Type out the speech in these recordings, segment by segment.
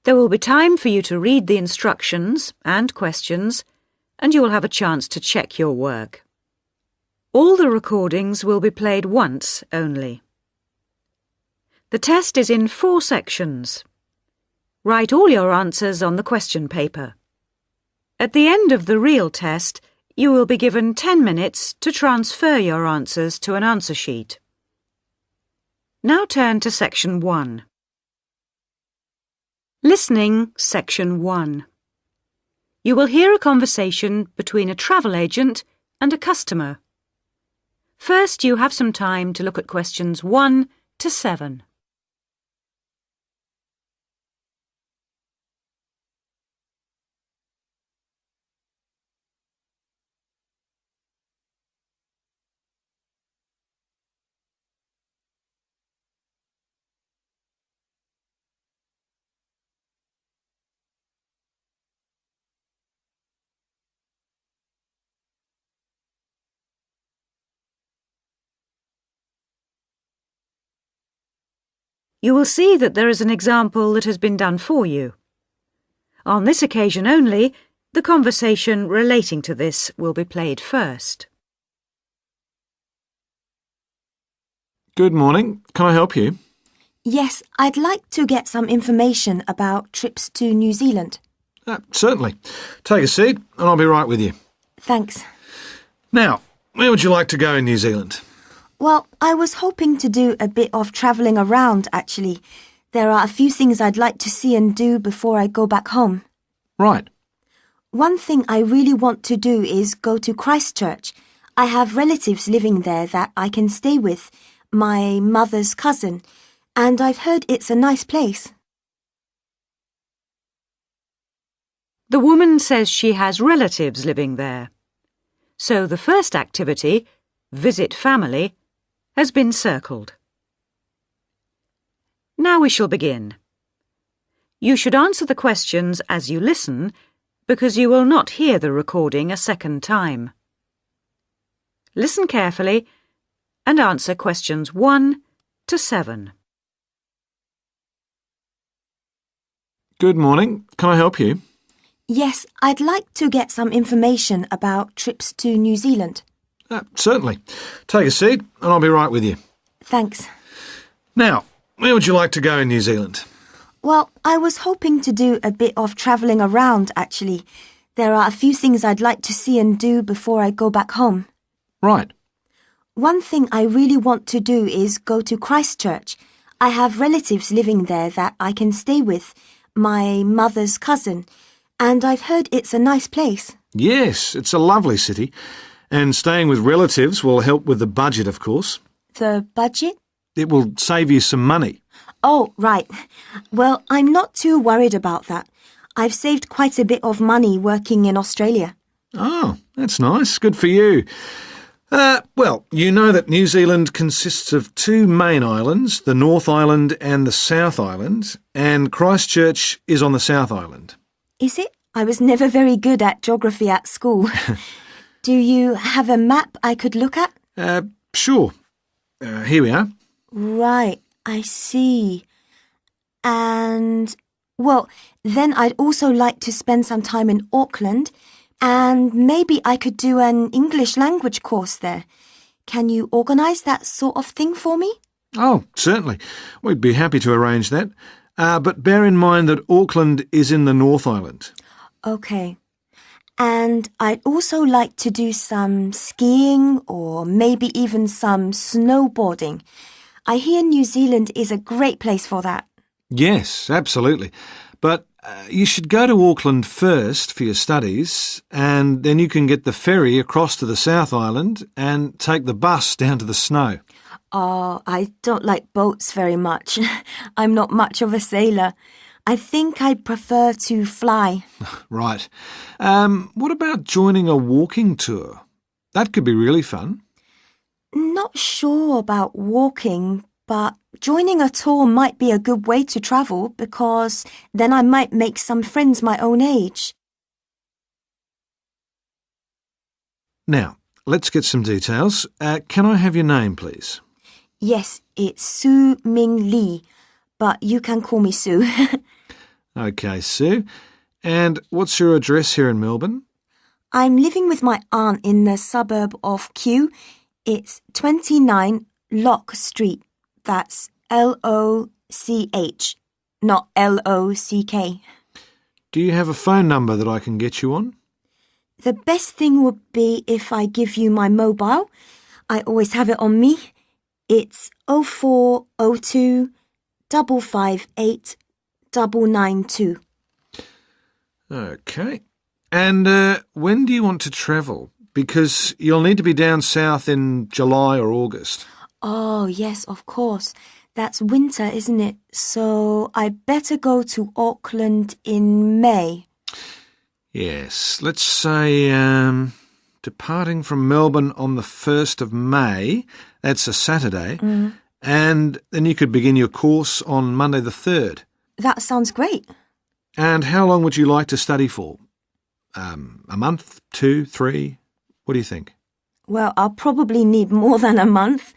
There will be time for you to read the instructions and questions, and you will have a chance to check your work. All the recordings will be played once only. The test is in 4 sections. Write all your answers on the question paper. At the end of the real test, you will be given 10 minutes to transfer your answers to an answer sheet. Now turn to Section 1. Listening, Section 1. You will hear a conversation between a travel agent and a customer. First, you have some time to look at questions 1 to 7. You will see that there is an example that has been done for you. On this occasion only, the conversation relating to this will be played first. Good morning. Can I help you? Yes, I'd like to get some information about trips to New Zealand. Certainly. Take a seat and I'll be right with you. Thanks. Now, where would you like to go in New Zealand? Well, I was hoping to do a bit of travelling around, actually. There are a few things I'd like to see and do before I go back home. Right. One thing I really want to do is go to Christchurch. I have relatives living there that I can stay with, my mother's cousin, and I've heard it's a nice place. The woman says she has relatives living there. So the first activity, visit family, has been circled. Now we shall begin. You should answer the questions as you listen, because you will not hear the recording a second time. Listen carefully and answer questions 1 to 7. Good morning. Can I help you? Yes, I'd like to get some information about trips to New Zealand. Certainly. Take a seat and I'll be right with you. Thanks. Now, where would you like to go in New Zealand? Well, I was hoping to do a bit of travelling around, actually. There are a few things I'd like to see and do before I go back home. Right. One thing I really want to do is go to Christchurch. I have relatives living there that I can stay with, my mother's cousin, and I've heard it's a nice place. Yes, it's a lovely city. And staying with relatives will help with the budget, of course. The budget? It will save you some money. Oh, right. Well, I'm not too worried about that. I've saved quite a bit of money working in Australia. Oh, that's nice. Good for you. Well, you know that New Zealand consists of 2 main islands, the North Island and the South Island, and Christchurch is on the South Island. Is it? I was never very good at geography at school. Do you have a map I could look at? Sure. Here we are. Right, I see. And, well, then I'd also like to spend some time in Auckland, and maybe I could do an English language course there. Can you organise that sort of thing for me? Oh, certainly. We'd be happy to arrange that. But bear in mind that Auckland is in the North Island. OK. And I'd also like to do some skiing or maybe even some snowboarding. I hear New Zealand is a great place for that. Yes, absolutely. But you should go to Auckland first for your studies, and then you can get the ferry across to the South Island and take the bus down to the snow. Oh, I don't like boats very much. I'm not much of a sailor. I think I'd prefer to fly. Right. What about joining a walking tour? That could be really fun. Not sure about walking, but joining a tour might be a good way to travel because then I might make some friends my own age. Now, let's get some details. Can I have your name, please? Yes, it's Su Ming Lee, but you can call me Sue. OK, Sue. And what's your address here in Melbourne? I'm living with my aunt in the suburb of Kew. It's 29 Lock Street. That's Loch, not Lock. Do you have a phone number that I can get you on? The best thing would be if I give you my mobile. I always have it on me. It's 0402 558 992. OK. And when do you want to travel? Because you'll need to be down south in July or August. Oh, yes, of course. That's winter, isn't it? So I better go to Auckland in May. Yes, let's say departing from Melbourne on the 1st of May, that's a Saturday, and then you could begin your course on Monday the 3rd. That sounds great. And how long would you like to study for? A month, 2, 3? What do you think? Well, I'll probably need more than a month.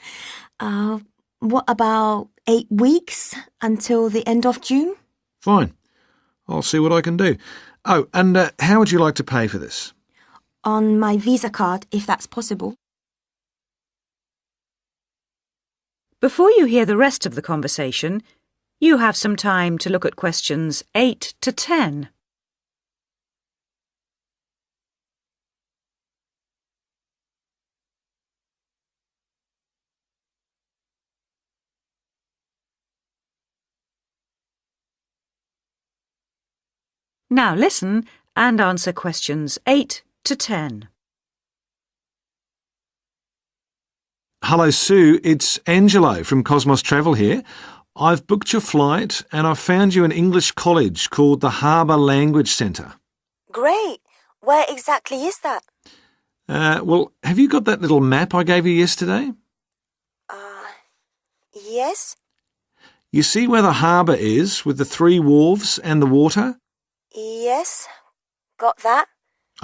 What about 8 weeks until the end of June? Fine. I'll see what I can do. Oh, and how would you like to pay for this? On my Visa card, if that's possible. Before you hear the rest of the conversation, you have some time to look at questions 8 to 10. Now listen and answer questions 8 to 10. Hello, Sue. It's Angelo from Cosmos Travel here. I've booked your flight and I've found you an English college called the Harbour Language Centre. Great. Where exactly is that? Well, have you got that little map I gave you yesterday? Yes? You see where the harbour is with the 3 wharves and the water? Yes. Got that?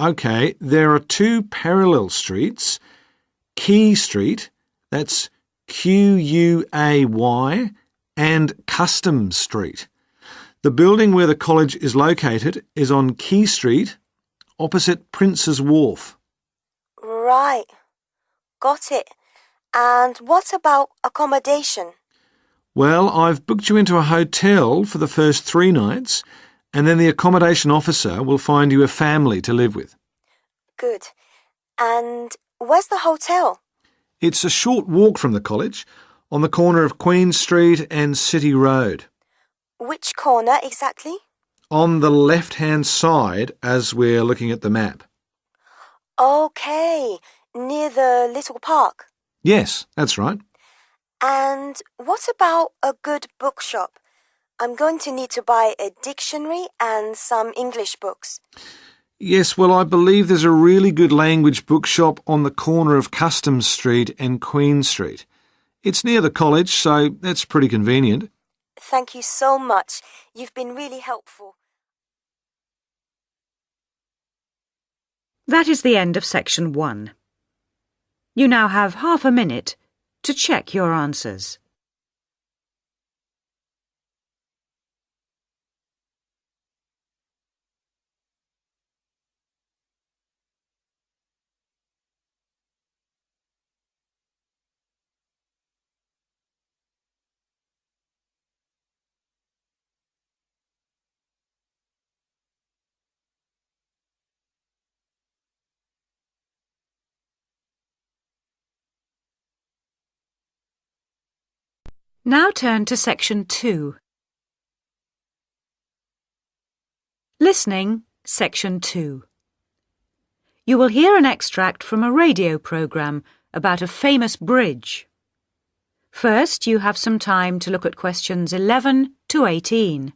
OK, there are 2 parallel streets. Quay Street, that's Quay, and Customs Street. The building where the college is located is on Quay Street, opposite Prince's Wharf. Right. Got it. And what about accommodation? Well, I've booked you into a hotel for the first 3 nights, and then the accommodation officer will find you a family to live with. Good. And where's the hotel? It's a short walk from the college, on the corner of Queen Street and City Road. Which corner exactly? On the left-hand side as we're looking at the map. OK, near the little park. Yes, that's right. And what about a good bookshop? I'm going to need to buy a dictionary and some English books. Yes, well, I believe there's a really good language bookshop on the corner of Customs Street and Queen Street. It's near the college, so that's pretty convenient. Thank you so much. You've been really helpful. That is the end of section 1. You now have half a minute to check your answers. Now turn to section 2. Listening, section 2. You will hear an extract from a radio programme about a famous bridge. First, you have some time to look at questions 11 to 18.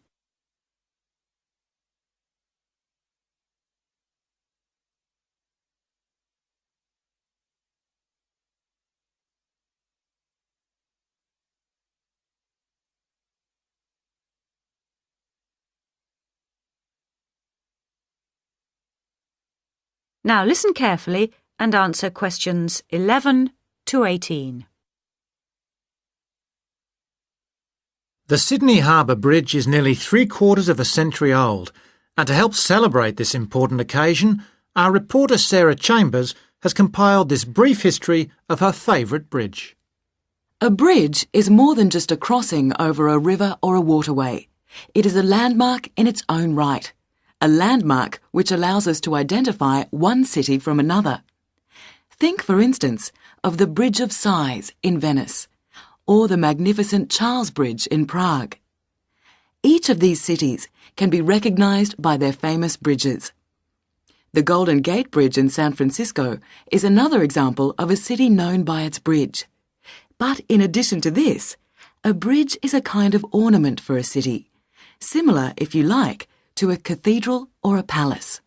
Now listen carefully and answer questions 11 to 18. The Sydney Harbour Bridge is nearly 3/4 of a century old, and to help celebrate this important occasion, our reporter Sarah Chambers has compiled this brief history of her favourite bridge. A bridge is more than just a crossing over a river or a waterway. It is a landmark in its own right. A landmark which allows us to identify one city from another. Think, for instance, of the Bridge of Sighs in Venice, or the magnificent Charles Bridge in Prague. Each of these cities can be recognised by their famous bridges. The Golden Gate Bridge in San Francisco is another example of a city known by its bridge. But in addition to this, a bridge is a kind of ornament for a city, similar, if you like, to a cathedral or a palace.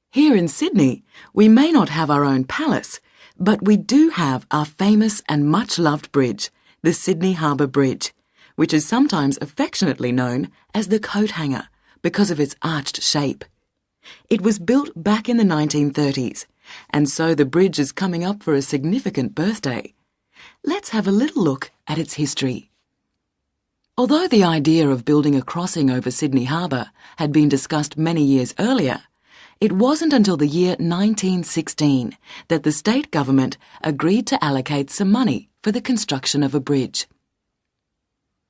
Here in Sydney, we may not have our own palace, but we do have our famous and much-loved bridge, the Sydney Harbour Bridge, which is sometimes affectionately known as the coat hanger because of its arched shape. It was built back in the 1930s, and so the bridge is coming up for a significant birthday. Let's have a little look at its history. Although the idea of building a crossing over Sydney Harbour had been discussed many years earlier, it wasn't until the year 1916 that the state government agreed to allocate some money for the construction of a bridge.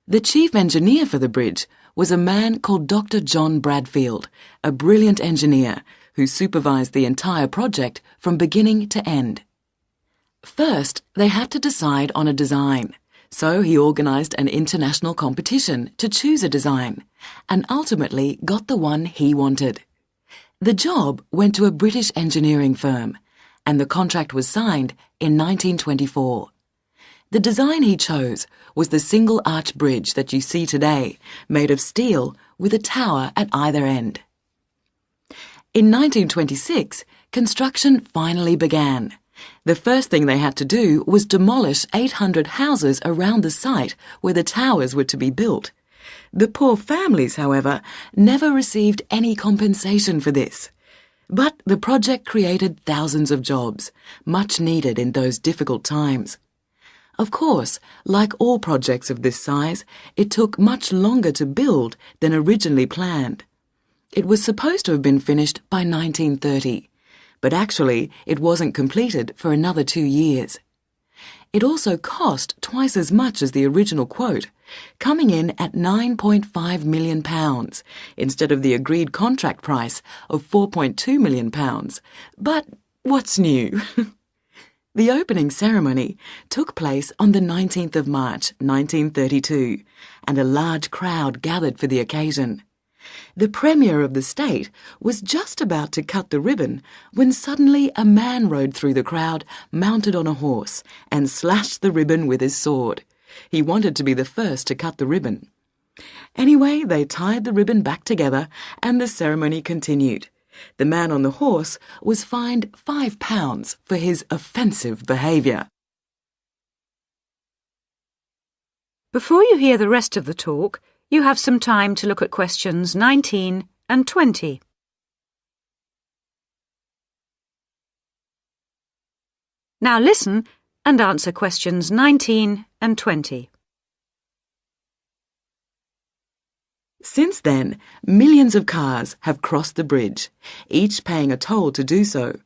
The chief engineer for the bridge was a man called Dr. John Bradfield, a brilliant engineer who supervised the entire project from beginning to end. First, they had to decide on a design, so he organised an international competition to choose a design, and ultimately got the one he wanted. The job went to a British engineering firm, and the contract was signed in 1924. The design he chose was the single arch bridge that you see today, made of steel with a tower at either end. In 1926, construction finally began. The first thing they had to do was demolish 800 houses around the site where the towers were to be built. The poor families, however, never received any compensation for this. But the project created thousands of jobs, much needed in those difficult times. Of course, like all projects of this size, it took much longer to build than originally planned. It was supposed to have been finished by 1930, but actually it wasn't completed for another 2 years. It also cost twice as much as the original quote, coming in at £9.5 million instead of the agreed contract price of £4.2 million. But what's new? The opening ceremony took place on the 19th of March 1932, and a large crowd gathered for the occasion. The Premier of the state was just about to cut the ribbon when suddenly a man rode through the crowd mounted on a horse and slashed the ribbon with his sword. He wanted to be the first to cut the ribbon. Anyway, they tied the ribbon back together and the ceremony continued. The man on the horse was fined £5 for his offensive behaviour. Before you hear the rest of the talk, you have some time to look at questions 19 and 20. Now listen and answer questions 19 and 20. Since then, millions of cars have crossed the bridge, each paying a toll to do so.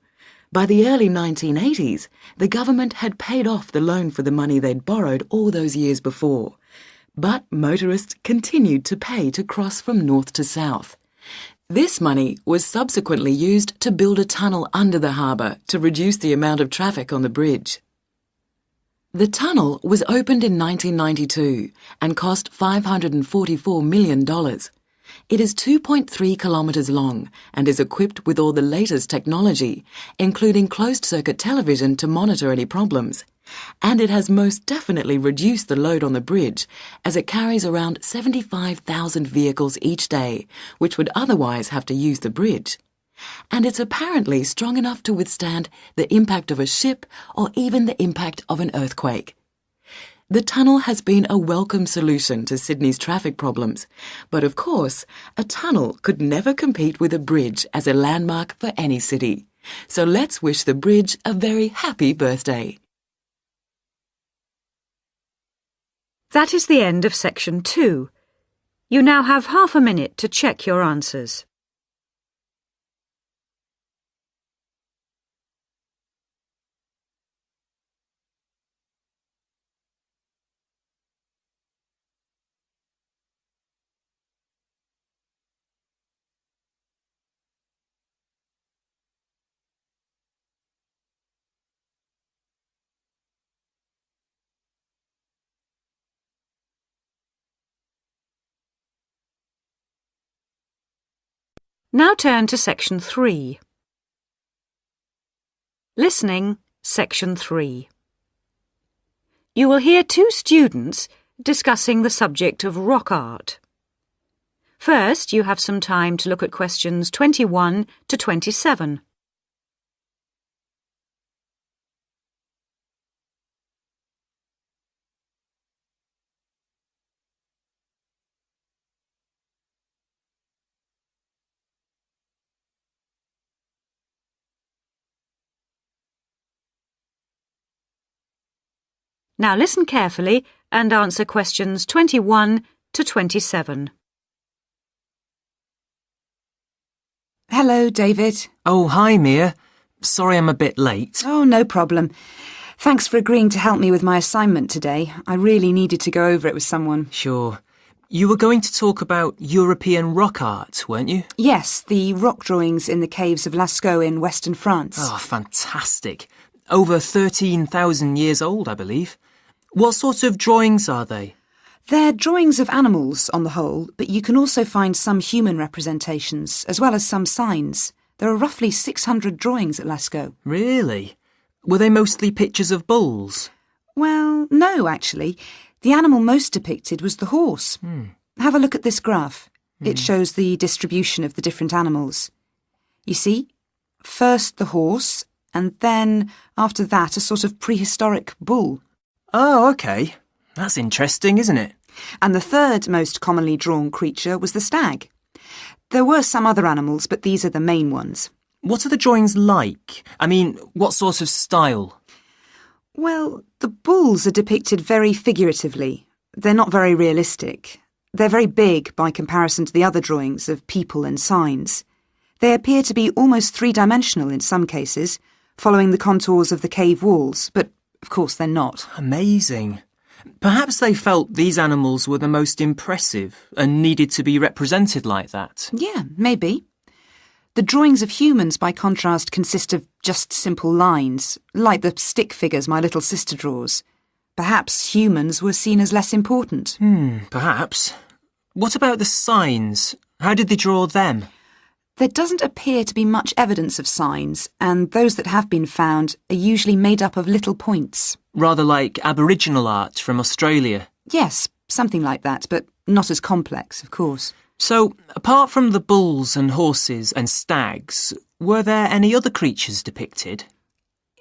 By the early 1980s, the government had paid off the loan for the money they'd borrowed all those years before. But motorists continued to pay to cross from north to south. This money was subsequently used to build a tunnel under the harbour to reduce the amount of traffic on the bridge. The tunnel was opened in 1992 and cost $544 million. It is 2.3 kilometres long and is equipped with all the latest technology, including closed-circuit television to monitor any problems. And it has most definitely reduced the load on the bridge, as it carries around 75,000 vehicles each day, which would otherwise have to use the bridge. And it's apparently strong enough to withstand the impact of a ship or even the impact of an earthquake. The tunnel has been a welcome solution to Sydney's traffic problems, but of course, a tunnel could never compete with a bridge as a landmark for any city. So let's wish the bridge a very happy birthday. That is the end of section 2. You now have half a minute to check your answers. Now turn to section 3. Listening, section 3. You will hear 2 students discussing the subject of rock art. First, you have some time to look at questions 21 to 27. Now listen carefully and answer questions 21 to 27. Hello, David. Oh, hi, Mia. Sorry I'm a bit late. Oh, no problem. Thanks for agreeing to help me with my assignment today. I really needed to go over it with someone. Sure. You were going to talk about European rock art, weren't you? Yes, the rock drawings in the caves of Lascaux in western France. Oh, fantastic. Over 13,000 years old, I believe. What sort of drawings are they? They're drawings of animals on the whole, but you can also find some human representations, as well as some signs. There are roughly 600 drawings at Lascaux. Really? Were they mostly pictures of bulls? Well, no, actually. The animal most depicted was the horse. Have a look at this graph. It shows the distribution of the different animals. You see, first the horse, and then, after that, a sort of prehistoric bull. Oh, OK. That's interesting, isn't it? And the third most commonly drawn creature was the stag. There were some other animals, but these are the main ones. What are the drawings like? I mean, what sort of style? Well, the bulls are depicted very figuratively. They're not very realistic. They're very big by comparison to the other drawings of people and signs. They appear to be almost three-dimensional in some cases, following the contours of the cave walls, but of course they're not. Amazing. Perhaps they felt these animals were the most impressive and needed to be represented like that. Yeah, maybe. The drawings of humans, by contrast, consist of just simple lines, like the stick figures my little sister draws. Perhaps humans were seen as less important. Perhaps. What about the signs? How did they draw them? There doesn't appear to be much evidence of signs, and those that have been found are usually made up of little points. Rather like Aboriginal art from Australia. Yes, something like that, but not as complex, of course. So, apart from the bulls and horses and stags, were there any other creatures depicted?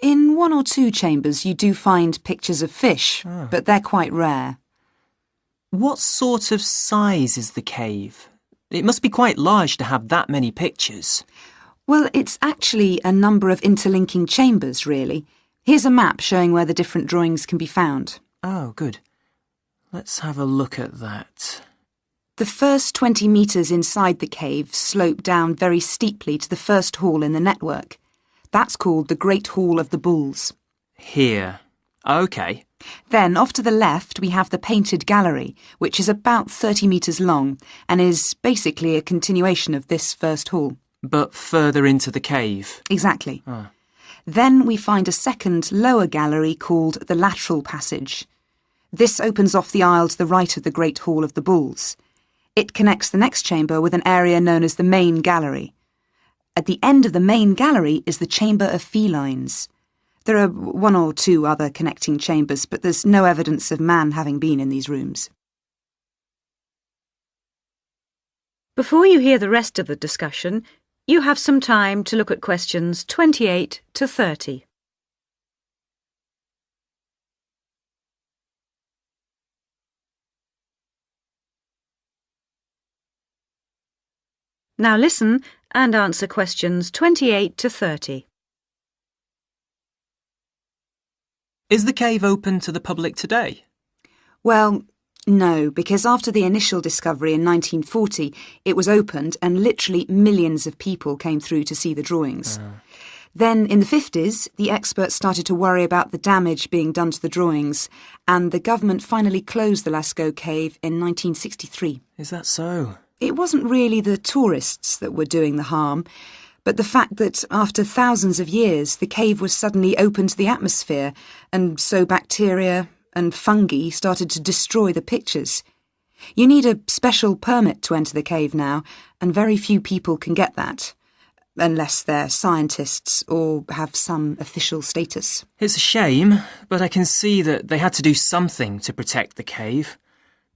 In 1 or 2 chambers you do find pictures of fish, but they're quite rare. What sort of size is the cave? It must be quite large to have that many pictures. Well, it's actually a number of interlinking chambers, really. Here's a map showing where the different drawings can be found. Oh, good. Let's have a look at that. The first 20 metres inside the cave slope down very steeply to the first hall in the network. That's called the Great Hall of the Bulls. Here. OK. Then, off to the left, we have the Painted Gallery, which is about 30 metres long and is basically a continuation of this first hall. But further into the cave. Exactly. Then we find a second, lower gallery called the Lateral Passage. This opens off the aisle to the right of the Great Hall of the Bulls. It connects the next chamber with an area known as the Main Gallery. At the end of the Main Gallery is the Chamber of Felines. There are 1 or 2 other connecting chambers, but there's no evidence of man having been in these rooms. Before you hear the rest of the discussion, you have some time to look at questions 28 to 30. Now listen and answer questions 28 to 30. Is the cave open to the public today? Well, No, because after the initial discovery in 1940, it was opened and literally millions of people came through to see the drawings. Then, in the 50s, the experts started to worry about the damage being done to the drawings, and the government finally closed the Lascaux cave in 1963. Is that so? It wasn't really the tourists that were doing the harm, but the fact that after thousands of years, the cave was suddenly open to the atmosphere, and so bacteria and fungi started to destroy the pictures. You need a special permit to enter the cave now, and very few people can get that, unless they're scientists or have some official status. It's a shame, but I can see that they had to do something to protect the cave.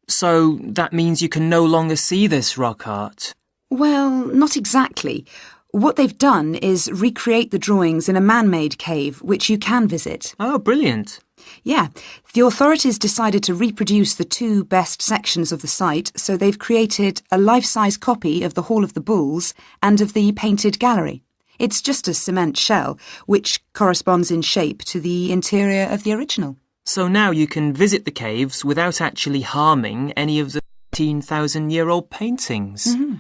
So that means you can no longer see this rock art. Well, not exactly. What they've done is recreate the drawings in a man-made cave, which you can visit. Oh, brilliant. Yeah, the authorities decided to reproduce the two best sections of the site, so they've created a life-size copy of the Hall of the Bulls and of the painted gallery. It's just a cement shell, which corresponds in shape to the interior of the original. So now you can visit the caves without actually harming any of the 13,000-year-old paintings. Mm-hmm.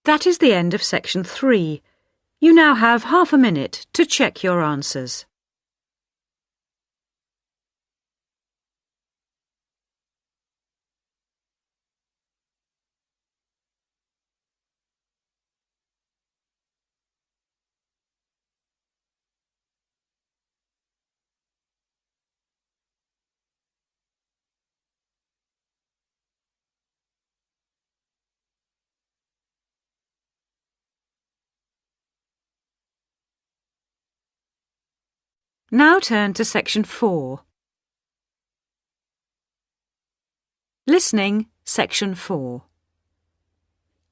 That is the end of section 3. You now have half a minute to check your answers. Now turn to section 4. Listening, section 4.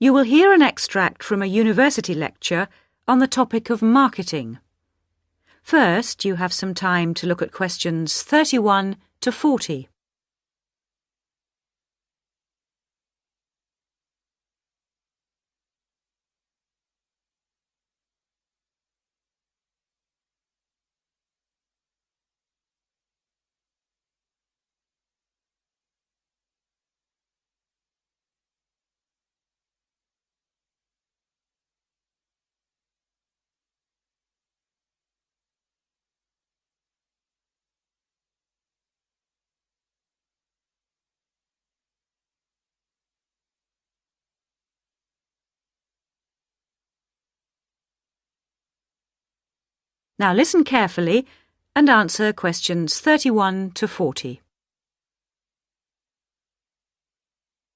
You will hear an extract from a university lecture on the topic of marketing. First, you have some time to look at questions 31 to 40. Now listen carefully and answer questions 31 to 40.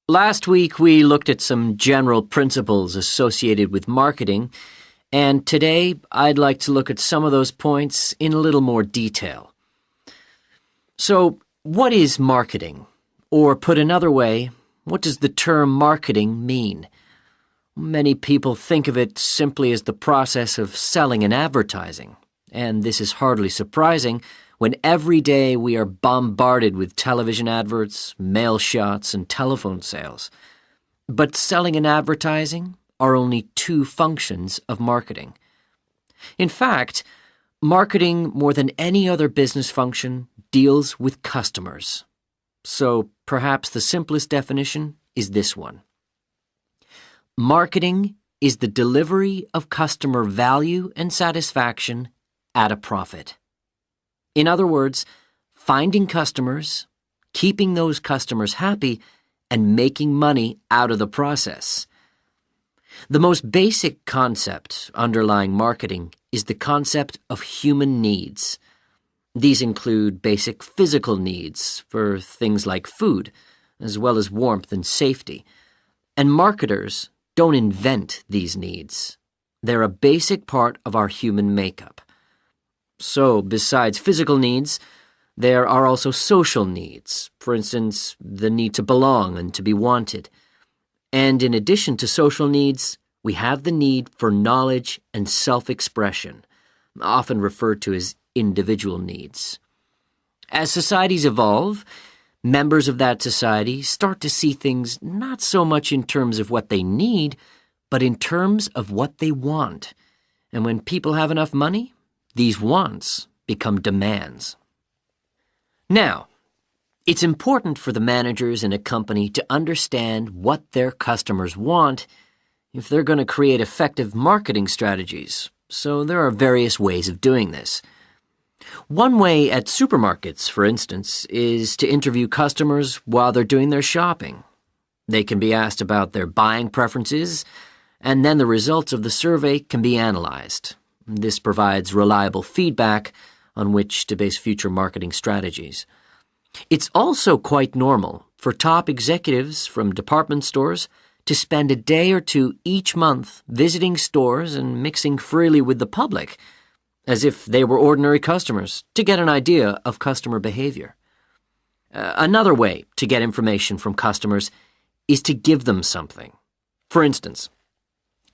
Last week we looked at some general principles associated with marketing, and today I'd like to look at some of those points in a little more detail. So, what is marketing? Or put another way, what does the term marketing mean? Many people think of it simply as the process of selling and advertising. And this is hardly surprising when every day we are bombarded with television adverts, mail shots, and telephone sales. But selling and advertising are only two functions of marketing. In fact, marketing, more than any other business function, deals with customers. So perhaps the simplest definition is this one. Marketing is the delivery of customer value and satisfaction at a profit. In other words, finding customers, keeping those customers happy, and making money out of the process. The most basic concept underlying marketing is the concept of human needs. These include basic physical needs for things like food, as well as warmth and safety. And marketers don't invent these needs. They're a basic part of our human makeup. So, besides physical needs, there are also social needs, for instance, the need to belong and to be wanted. And in addition to social needs, we have the need for knowledge and self-expression, often referred to as individual needs. As societies evolve, members of that society start to see things not so much in terms of what they need, but in terms of what they want. And when people have enough money, these wants become demands. Now, it's important for the managers in a company to understand what their customers want if they're going to create effective marketing strategies, so there are various ways of doing this. One way at supermarkets, for instance, is to interview customers while they're doing their shopping. They can be asked about their buying preferences, and then the results of the survey can be analyzed. This provides reliable feedback on which to base future marketing strategies. It's also quite normal for top executives from department stores to spend a day or two each month visiting stores and mixing freely with the public, as if they were ordinary customers, to get an idea of customer behavior. Another way to get information from customers is to give them something. For instance,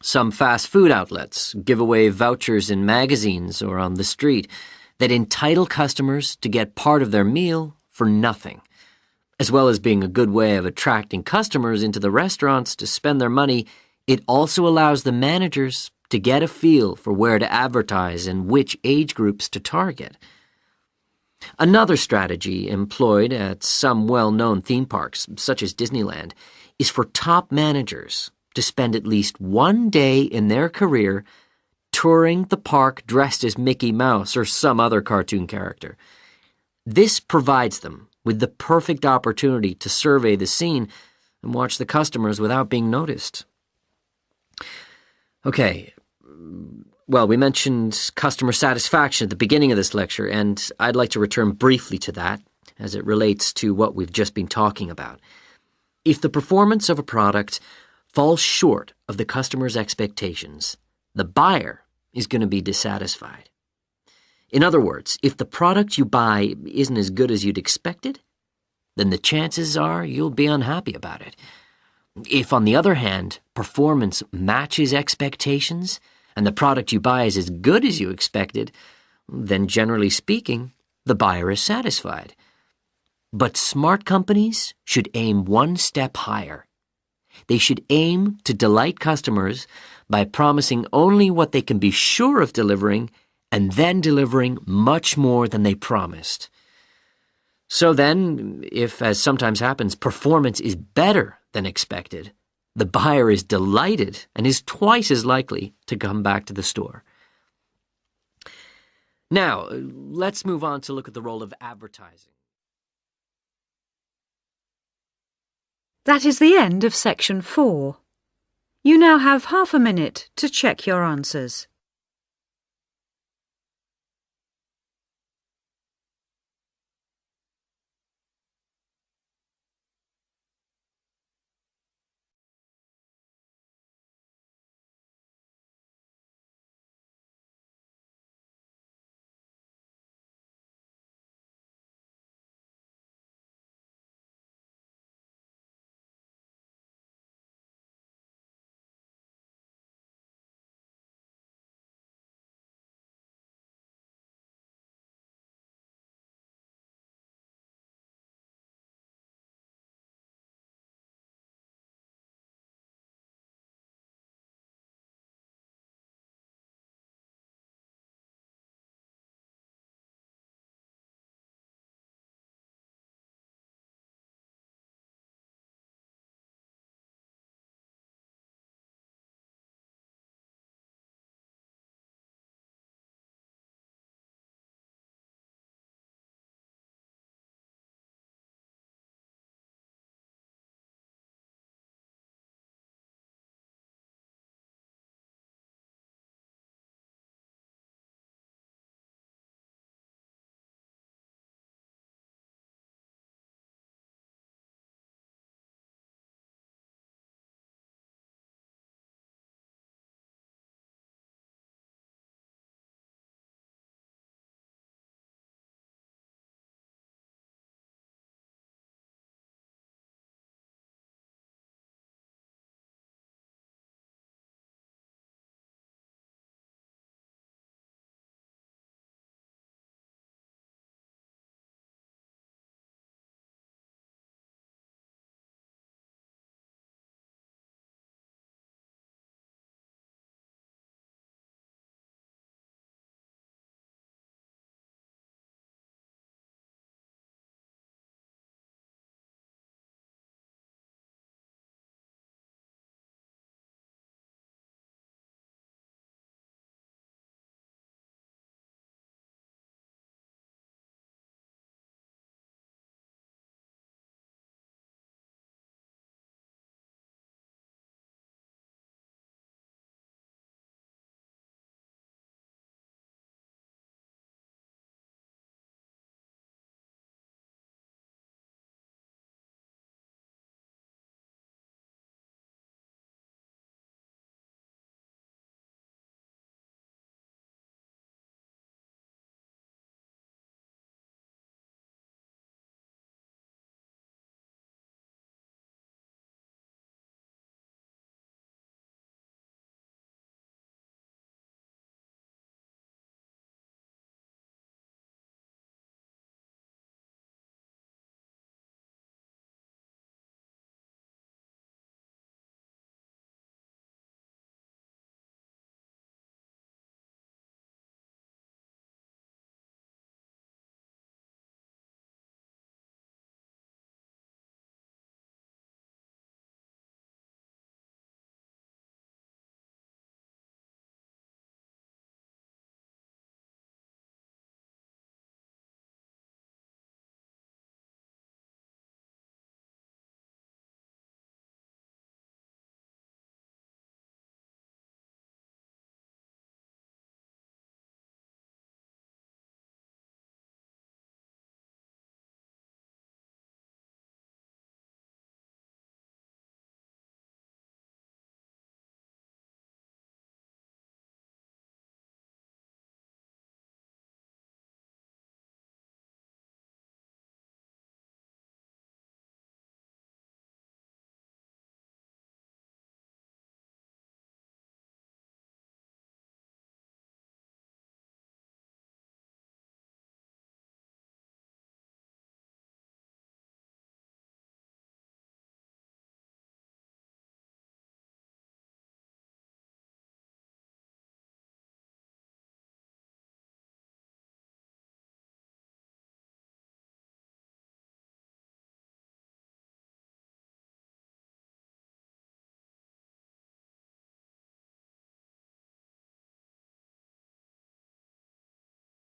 some fast food outlets give away vouchers in magazines or on the street that entitle customers to get part of their meal for nothing. As well as being a good way of attracting customers into the restaurants to spend their money, it also allows the managers to get a feel for where to advertise and which age groups to target. Another strategy employed at some well-known theme parks, such as Disneyland, is for top managers to spend at least one day in their career touring the park dressed as Mickey Mouse or some other cartoon character. This provides them with the perfect opportunity to survey the scene and watch the customers without being noticed. Okay, well, we mentioned customer satisfaction at the beginning of this lecture, and I'd like to return briefly to that as it relates to what we've just been talking about. If the performance of a product falls short of the customer's expectations, the buyer is going to be dissatisfied. In other words, if the product you buy isn't as good as you'd expected, then the chances are you'll be unhappy about it. If, on the other hand, performance matches expectations and the product you buy is as good as you expected, then generally speaking, the buyer is satisfied. But smart companies should aim one step higher. They should aim to delight customers by promising only what they can be sure of delivering and then delivering much more than they promised. So then, if, as sometimes happens, performance is better than expected, the buyer is delighted and is twice as likely to come back to the store. Now, let's move on to look at the role of advertising. That is the end of section 4. You now have half a minute to check your answers.